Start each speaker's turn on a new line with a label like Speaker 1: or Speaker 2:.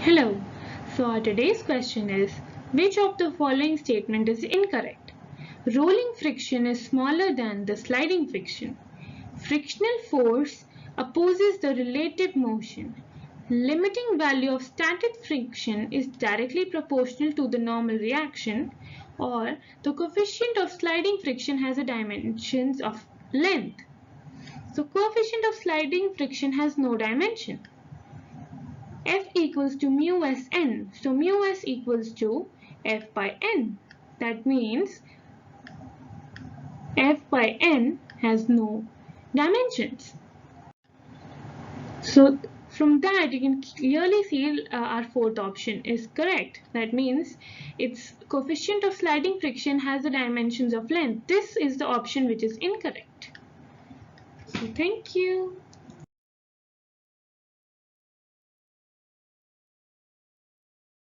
Speaker 1: Hello. So our today's question is, which of the following statement is incorrect? Rolling friction is smaller than the sliding friction. Frictional force opposes the relative motion. Limiting value of static friction is directly proportional to the normal reaction, or the coefficient of sliding friction has a dimensions of length. So coefficient of sliding friction has no dimension. F equals to mu s n. So mu s equals to F by n. That means F by n has no dimensions. So from that you can clearly see our fourth option is correct. That means its coefficient of sliding friction has the dimensions of length. This is the option which is incorrect. So thank you.